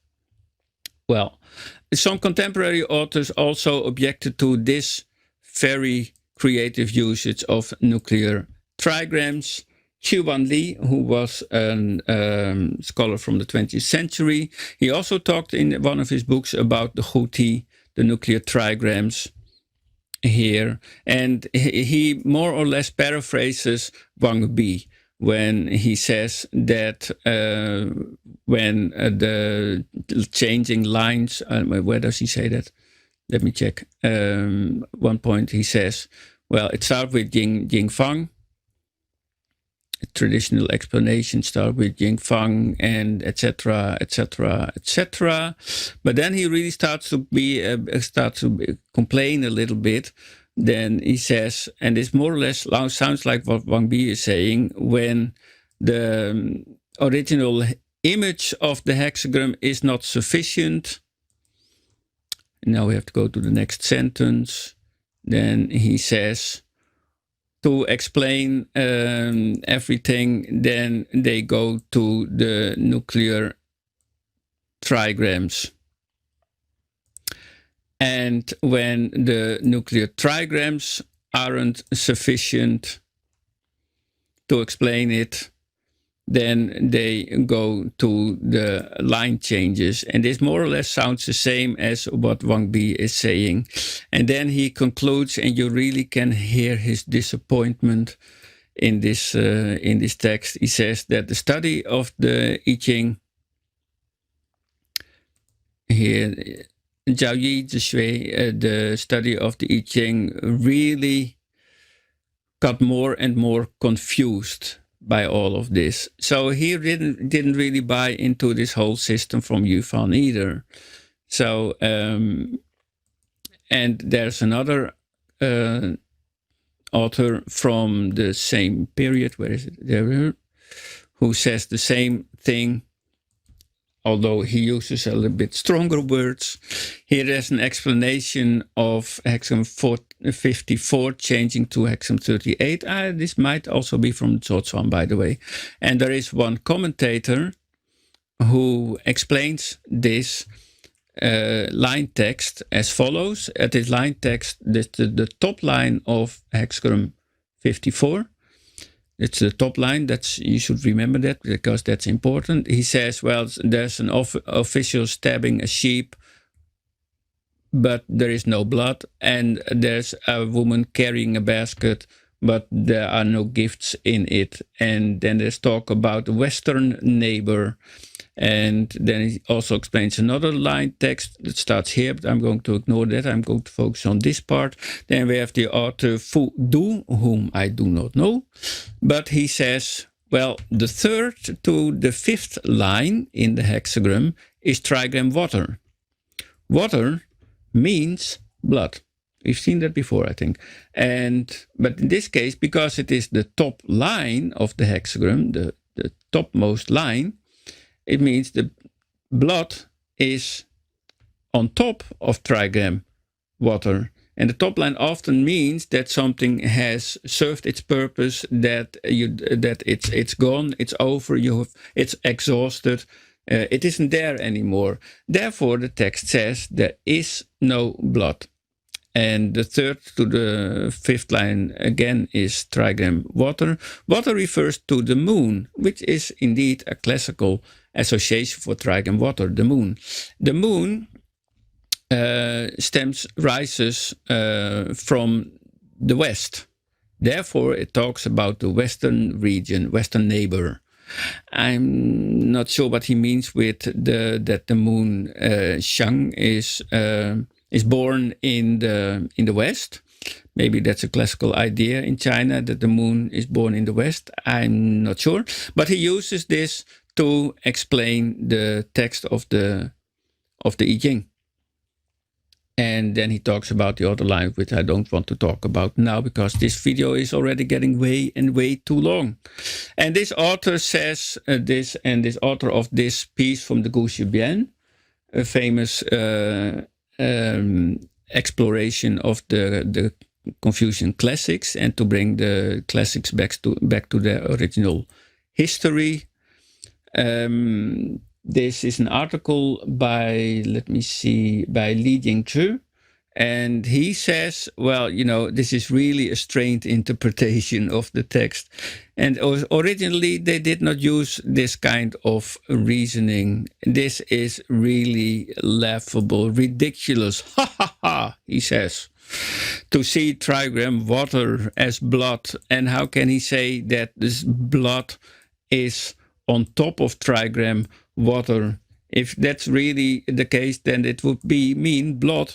Well, some contemporary authors also objected to this very creative usage of nuclear trigrams. Wanli, who was a scholar from the 20th century, he also talked in one of his books about the Huti, the nuclear trigrams here. And he more or less paraphrases Wang Bi when he says that when the changing lines, where does he say that? Let me check. One point he says, well, it starts with Jing Fang. Traditional explanations start with Jing Fang and etc., etc., etc. But then he really starts to complain a little bit. Then he says, and this more or less sounds like what Wang Bi is saying, when the original image of the hexagram is not sufficient. Now we have to go to the next sentence. Then he says, to explain everything, then they go to the nuclear trigrams. And when the nuclear trigrams aren't sufficient to explain it, then they go to the line changes. And this more or less sounds the same as what Wang Bi is saying. And then he concludes, and you really can hear his disappointment in this text. He says that the study of the Yijing here, Zhao Yi Zhishui, the study of the Yijing really got more and more confused by all of this. So he didn't really buy into this whole system from Yu Fan either. So and there's another author from the same period, where is it there, who says the same thing, although he uses a little bit stronger words. Here is an explanation of hexagram 54 changing to hexagram 38. This might also be from Zuozhuan, by the way. And there is one commentator who explains this line text as follows. At this line text, the top line of hexagram 54. It's the top line. You should remember that, because that's important. He says, well, there's an official stabbing a sheep, but there is no blood. And there's a woman carrying a basket, but there are no gifts in it. And then there's talk about the Western neighbor. And then he also explains another line text that starts here, but I'm going to ignore that. I'm going to focus on this part. Then we have the author Wu Deng, whom I do not know. But he says, well, the third to the fifth line in the hexagram is trigram water. Water means blood. We've seen that before, I think. But in this case, because it is the top line of the hexagram, the topmost line, it means the blood is on top of trigram water. And the top line often means that something has served its purpose, that it's gone, it's over, it's exhausted, it isn't there anymore. Therefore, the text says there is no blood. And the third to the fifth line again is trigram water. Water refers to the moon, which is indeed a classical association for trigram water, the moon. The moon rises from the west. Therefore, it talks about the western region, western neighbor. I'm not sure what he means with that the moon Shang is born in the west. Maybe that's a classical idea in China, that the moon is born in the west. I'm not sure, but he uses this to explain the text of the Yijing. And then he talks about the other line, which I don't want to talk about now, because this video is already getting way too long. And this author says this, and this author of this piece from the Guxi Bian, a famous exploration of the Confucian classics, and to bring the classics back to their original history. This is an article by, by Li Jingchi, and he says, well, this is really a strained interpretation of the text. And originally, they did not use this kind of reasoning. This is really laughable, ridiculous. Ha ha ha, he says. To see trigram water as blood. And how can he say that this blood is on top of trigram water? If that's really the case, then it would mean blood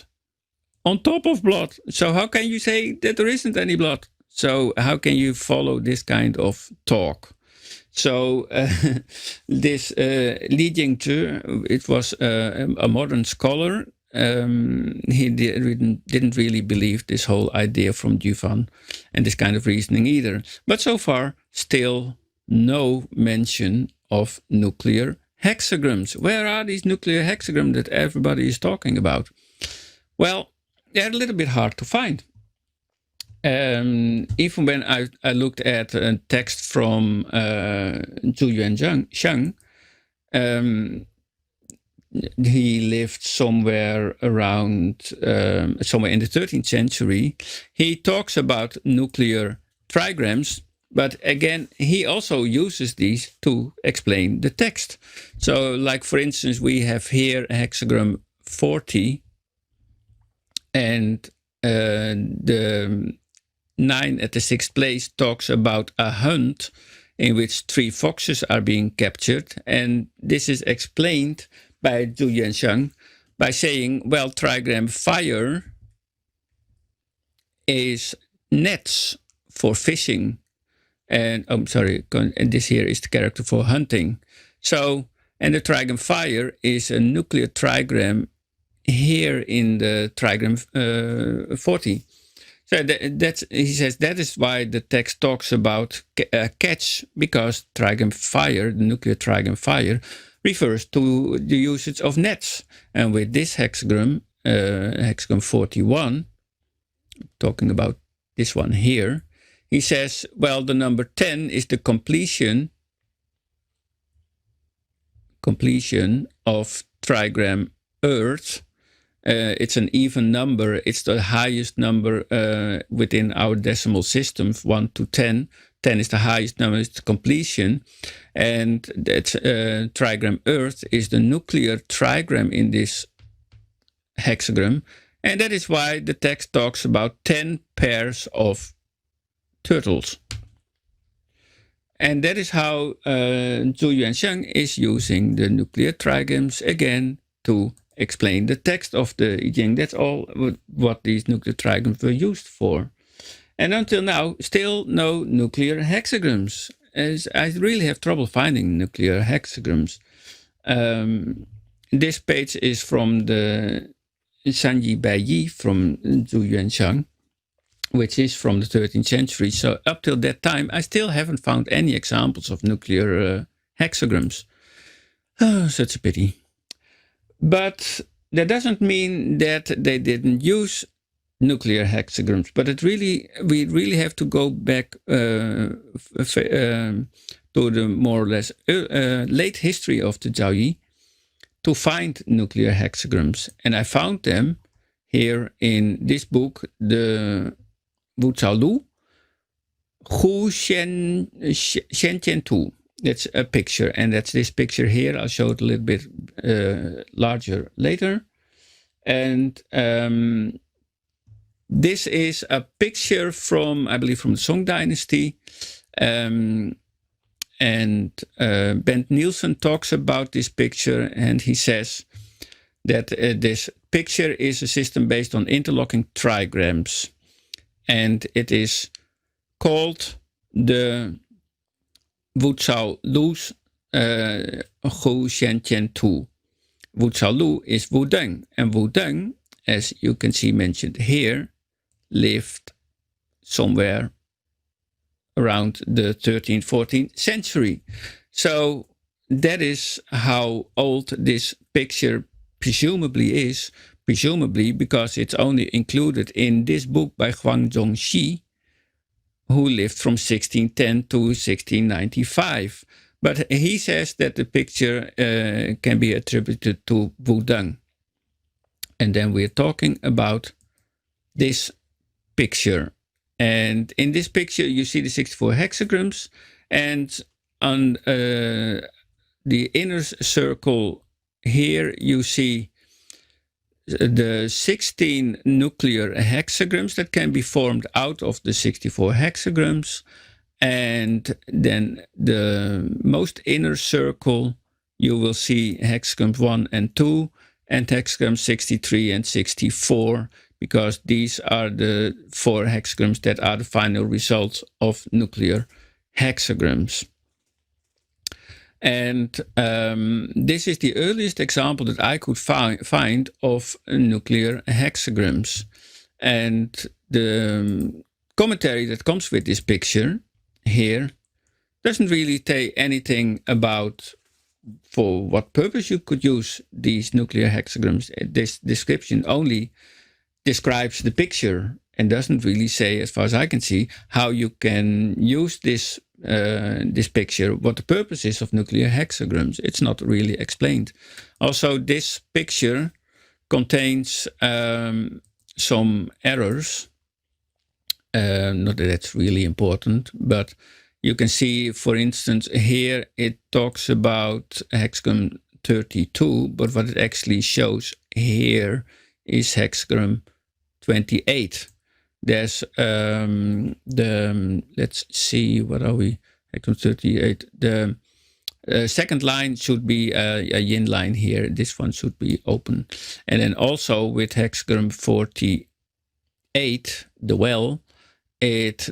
on top of blood. So how can you say that there isn't any blood? So how can you follow this kind of talk? So this Li Jingchi, it was a modern scholar. He didn't really believe this whole idea from Zhu Fan and this kind of reasoning either. But so far, still no mention of nuclear hexagrams. Where are these nuclear hexagrams that everybody is talking about? Well, they're a little bit hard to find. Even when I looked at a text from Zhu Yuansheng, he lived somewhere around, somewhere in the 13th century. He talks about nuclear trigrams, but again, he also uses these to explain the text. So, like for instance, we have here a hexagram 40, and the 9 at the 6th place talks about a hunt in which 3 foxes are being captured, and this is explained by Zhu Yuansheng by saying, well, trigram fire is nets for fishing, and and this here is the character for hunting. So, and the trigram fire is a nuclear trigram here in the trigram 40. So he says that is why the text talks about catch, because trigram fire, the nuclear trigram fire, refers to the usage of nets. And with this hexagram, hexagram 41, talking about this one here, he says, well, the number 10 is the completion of trigram Earth. It's an even number. It's the highest number within our decimal system, 1 to 10. 10 is the highest number, it's the completion. And that trigram Earth is the nuclear trigram in this hexagram. And that is why the text talks about 10 pairs of turtles. And that is how Zhu Yuansheng is using the nuclear trigrams again to explain the text of the Yijing. That's all what these nuclear trigrams were used for. And until now, still no nuclear hexagrams. As I really have trouble finding nuclear hexagrams. This page is from the Sanyi Baiyi from Zhu Yuansheng, which is from the 13th century. So up till that time, I still haven't found any examples of nuclear hexagrams. Oh, such a pity. But that doesn't mean that they didn't use nuclear hexagrams. But we really have to go back to the more or less late history of the Zhaoyi to find nuclear hexagrams. And I found them here in this book, the Wu Lu, Hu Xian Tu. That's a picture, and that's this picture here. I'll show it a little bit larger later. And this is a picture from, I believe, from the Song Dynasty. And Ben Nielsen talks about this picture, and he says that this picture is a system based on interlocking trigrams. And it is called the Wu Lu's Hu Xian Tu. Wu Lu is Wu Deng. And Wu Deng, as you can see mentioned here, lived somewhere around the 13th, 14th century. So that is how old this picture presumably is. Presumably because it's only included in this book by Huang Zhongxi, who lived from 1610 to 1695. But he says that the picture can be attributed to Wu Deng. And then we're talking about this picture. And in this picture, you see the 64 hexagrams. And on the inner circle here, you see the 16 nuclear hexagrams that can be formed out of the 64 hexagrams. And then the most inner circle, you will see hexagrams 1 and 2 and hexagrams 63 and 64, because these are the 4 hexagrams that are the final results of nuclear hexagrams. And this is the earliest example that I could find of nuclear hexagrams. And the commentary that comes with this picture here doesn't really say anything about for what purpose you could use these nuclear hexagrams. This description only describes the picture and doesn't really say, as far as I can see, how you can use this picture, what the purpose is of nuclear hexagrams. It's not really explained. Also, this picture contains some errors. Not that that's really important, but you can see, for instance, here it talks about hexagram 32, but what it actually shows here is hexagram 28. There's let's see, what are we? Hexagram 38. The second line should be a yin line here. This one should be open. And then also with hexagram 48, the well, it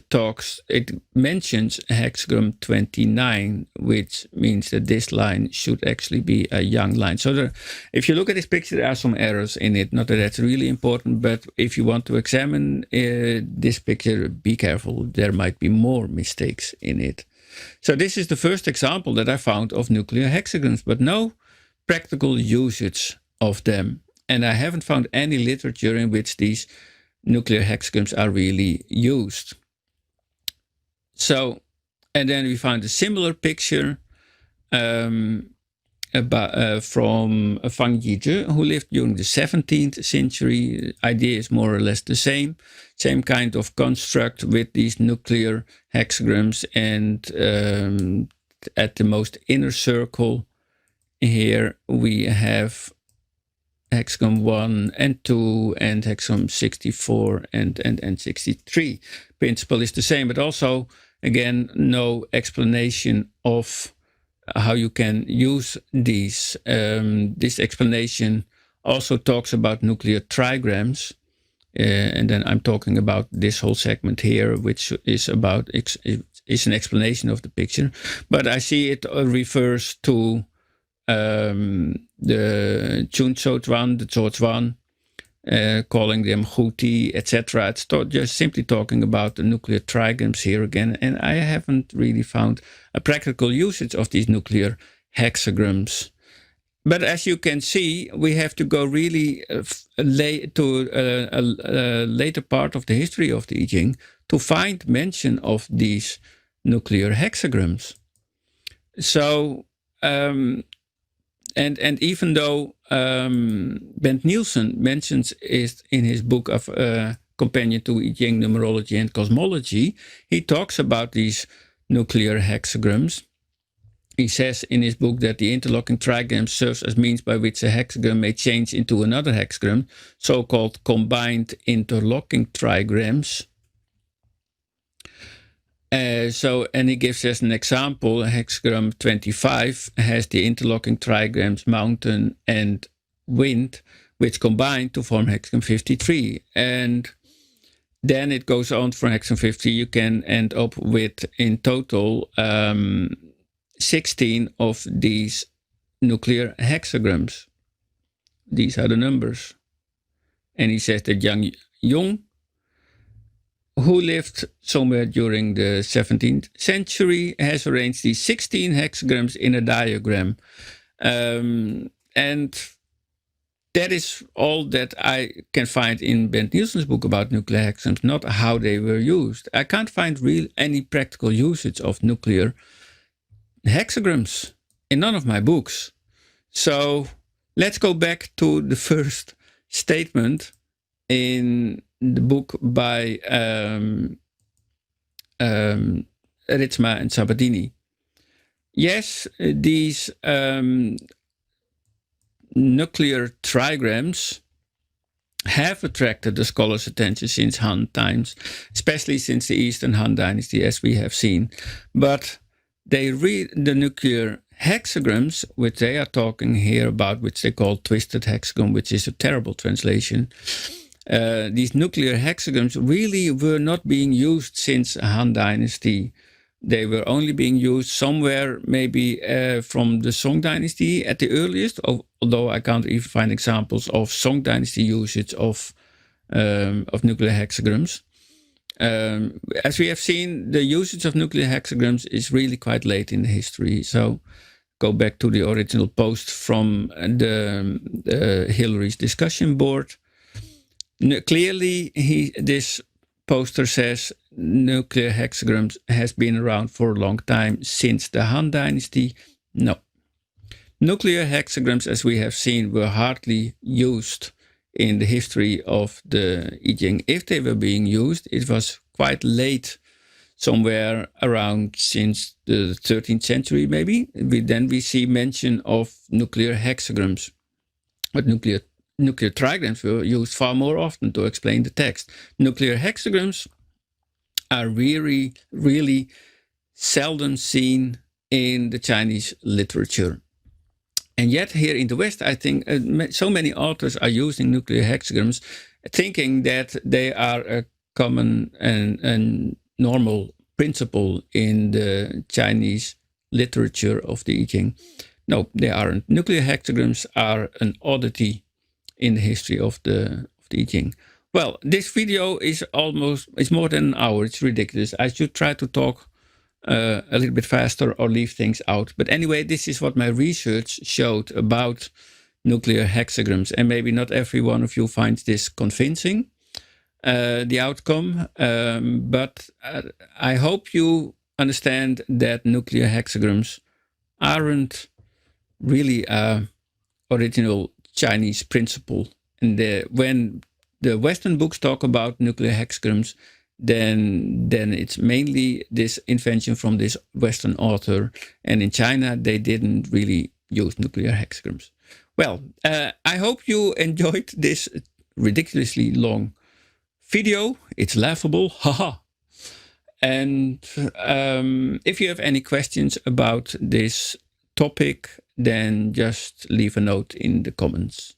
mentions hexagram 29, which means that this line should actually be a yang line. So if you look at this picture, there are some errors in it. Not that that's really important, but if you want to examine this picture, be careful. There might be more mistakes in it. So this is the first example that I found of nuclear hexagrams, but no practical usage of them. And I haven't found any literature in which these nuclear hexagrams are really used. So, and then we found a similar picture from Fang Yizhi, who lived during the 17th century. Idea is more or less the same kind of construct with these nuclear hexagrams, and at the most inner circle here we have hexagram 1 and 2 and hexagram 64 and 63. Principle is the same, but also, again, no explanation of how you can use these. This explanation also talks about nuclear trigrams, and then I'm talking about this whole segment here, which is about is an explanation of the picture. But I see it refers to the Zuozhuan, the Zuozhuan, calling them Huti, etc. It's just simply talking about the nuclear trigrams here again, and I haven't really found a practical usage of these nuclear hexagrams. But as you can see, we have to go really to a later part of the history of the Yijing to find mention of these nuclear hexagrams. So, and even though Bent Nielsen mentions it in his book of Companion to Yijing Numerology and Cosmology, he talks about these nuclear hexagrams. He says in his book that the interlocking trigram serves as means by which a hexagram may change into another hexagram, so-called combined interlocking trigrams. And he gives us an example. Hexagram 25 has the interlocking trigrams mountain and wind, which combine to form hexagram 53. And then it goes on from hexagram 50. You can end up with, in total, 16 of these nuclear hexagrams. These are the numbers. And he says that Zhang Wenzhi, who lived somewhere during the 17th century, has arranged these 16 hexagrams in a diagram. And that is all that I can find in Bent Nielsen's book about nuclear hexagrams, not how they were used. I can't find any practical usage of nuclear hexagrams in none of my books. So let's go back to the first statement in the book by Ritsma and Sabatini. Yes, these nuclear trigrams have attracted the scholars' attention since Han times, especially since the Eastern Han Dynasty, as we have seen. But they read the nuclear hexagrams, which they are talking here about, which they call twisted hexagram, which is a terrible translation. These nuclear hexagrams really were not being used since Han Dynasty. They were only being used somewhere, maybe from the Song Dynasty at the earliest, although I can't even find examples of Song Dynasty usage of nuclear hexagrams. As we have seen, the usage of nuclear hexagrams is really quite late in the history. So go back to the original post from the Hillary's discussion board. Clearly, this poster says nuclear hexagrams has been around for a long time, since the Han Dynasty. No. Nuclear hexagrams, as we have seen, were hardly used in the history of the Yijing. If they were being used, it was quite late, somewhere around since the 13th century maybe. Then we see mention of nuclear hexagrams. But nuclear trigrams were used far more often to explain the text. Nuclear hexagrams are really, really seldom seen in the Chinese literature. And yet here in the West, I think so many authors are using nuclear hexagrams, thinking that they are a common and normal principle in the Chinese literature of the Yijing. No, they aren't. Nuclear hexagrams are an oddity in the history of the Yijing. Well, this video is more than an hour. It's ridiculous. I should try to talk a little bit faster or leave things out. But anyway, this is what my research showed about nuclear hexagrams. And maybe not every one of you finds this convincing, the outcome. But I hope you understand that nuclear hexagrams aren't really an original Chinese principle. And when the Western books talk about nuclear hexagrams, then it's mainly this invention from this Western author. And in China, they didn't really use nuclear hexagrams. Well, I hope you enjoyed this ridiculously long video. It's laughable, haha. And if you have any questions about this topic, then just leave a note in the comments.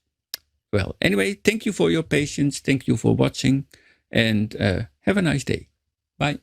Well, anyway, thank you for your patience. Thank you for watching. And have a nice day. Bye.